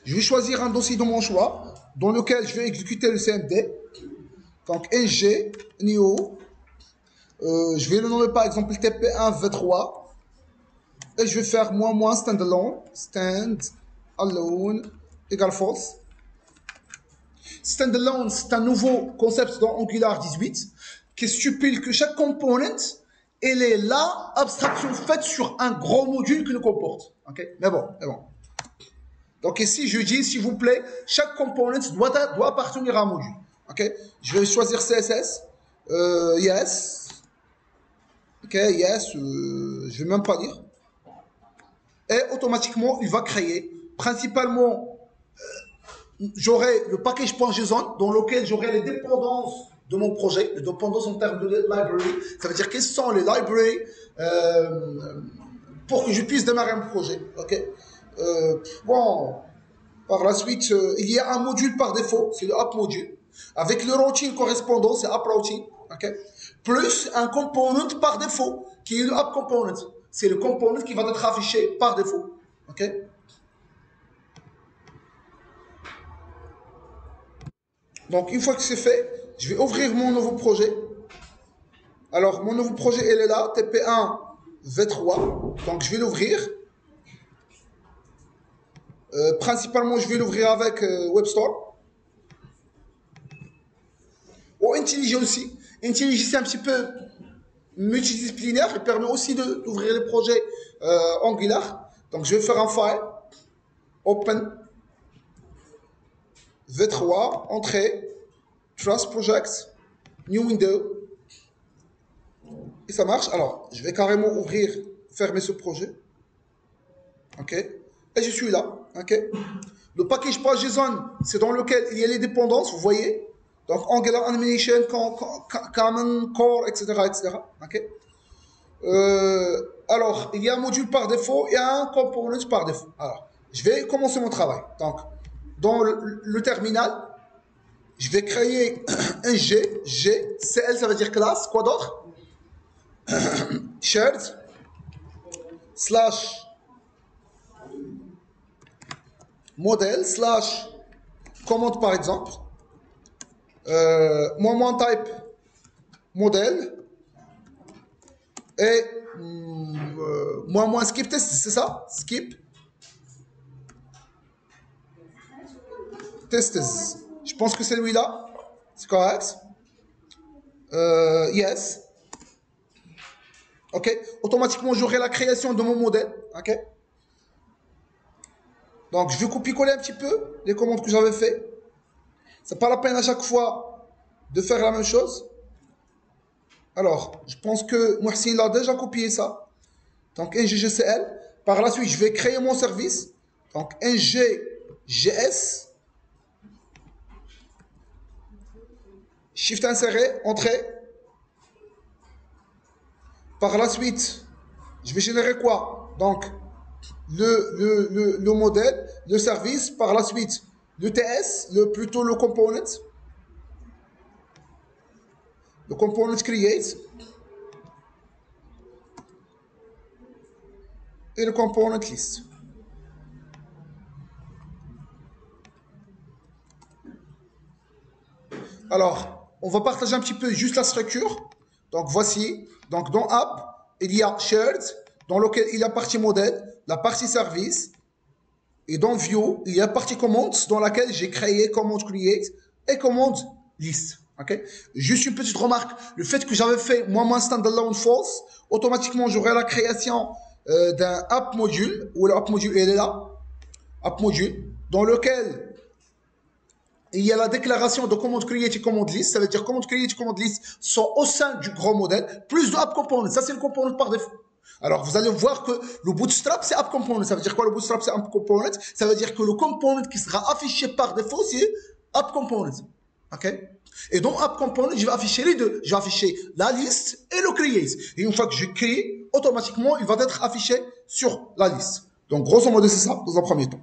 Je vais choisir un dossier de mon choix dans lequel je vais exécuter le CMD. Donc, ng, new. Je vais le nommer par exemple TP1 V3. Et je vais faire moins standalone. Standalone égale false. Standalone, c'est un nouveau concept dans Angular 18 qui stipule que chaque component, elle est la abstraction faite sur un gros module qui le comporte. Okay? Mais bon. Donc ici, je dis, s'il vous plaît, chaque component doit appartenir à un module. Okay? Je vais choisir CSS. Yes. Ok, yes. Je vais même pas dire. Et automatiquement, il va créer. Principalement, j'aurai le package.json dans lequel j'aurai les dépendances de mon projet, les dépendances en termes de library. Ça veut dire quelles sont les libraries pour que je puisse démarrer un projet. Ok. Bon, par la suite, il y a un module par défaut, c'est le app module, avec le routine correspondant, c'est app routine. Ok. Plus un component par défaut, qui est le app component. C'est le component qui va être affiché par défaut. Ok. Donc, une fois que c'est fait, je vais ouvrir mon nouveau projet. Alors, mon nouveau projet, il est là, TP1 V3. Donc, je vais l'ouvrir. Principalement, je vais l'ouvrir avec WebStore. Ou IntelliJ aussi. IntelliJ, c'est un petit peu multidisciplinaire. Il permet aussi d'ouvrir les projets Angular. Donc, je vais faire un file. Open. V3, entrée. Trust Project. New Window. Et ça marche. Alors, je vais carrément ouvrir, fermer ce projet. OK. Et je suis là. OK. Le package.json, c'est dans lequel il y a les dépendances, vous voyez. Donc, Angular Animation, Common, Core, etc. OK. Alors, il y a un module par défaut et un component par défaut. Alors, je vais commencer mon travail. Donc, dans le terminal, je vais créer un CL, ça veut dire classe. Quoi d'autre? Shared slash modèle slash commande par exemple moins type modèle et moins skip test, c'est ça? Skip test. Je pense que c'est lui-là. C'est correct. Yes. OK. Automatiquement, j'aurai la création de mon modèle. OK. Donc, je vais copier-coller un petit peu les commandes que j'avais fait. C'est pas la peine à chaque fois de faire la même chose. Alors, je pense que Mohsin a déjà copié ça. Donc, NGGCL. Par la suite, je vais créer mon service. Donc, NGGS. Shift inséré, entrée. Par la suite, je vais générer quoi? Donc, le modèle, le service, par la suite, le TS, plutôt le component create, et le component list. Alors, on va partager un petit peu juste la structure. Donc, voici. Donc, dans App, il y a Shared, dans lequel il y a partie modèle, la partie service. Et dans View, il y a partie Commands, dans laquelle j'ai créé Command Create et Command List. Okay? Juste une petite remarque. Le fait que j'avais fait moins standalone false, automatiquement, j'aurai la création d'un app module, où l'app module, elle est là. App module, dans lequel il y a la déclaration de command create et command list. Ça veut dire command create et command list sont au sein du gros modèle, plus de app component. Ça, c'est le component par défaut. Alors, vous allez voir que le bootstrap, c'est app component. Ça veut dire quoi le bootstrap, c'est app component? Ça veut dire que le component qui sera affiché par défaut, c'est app component. OK? Et dans app component, je vais afficher les deux. Je vais afficher la liste et le create. Et une fois que je crée, automatiquement, il va être affiché sur la liste. Donc, grosso modo, c'est ça dans un premier temps.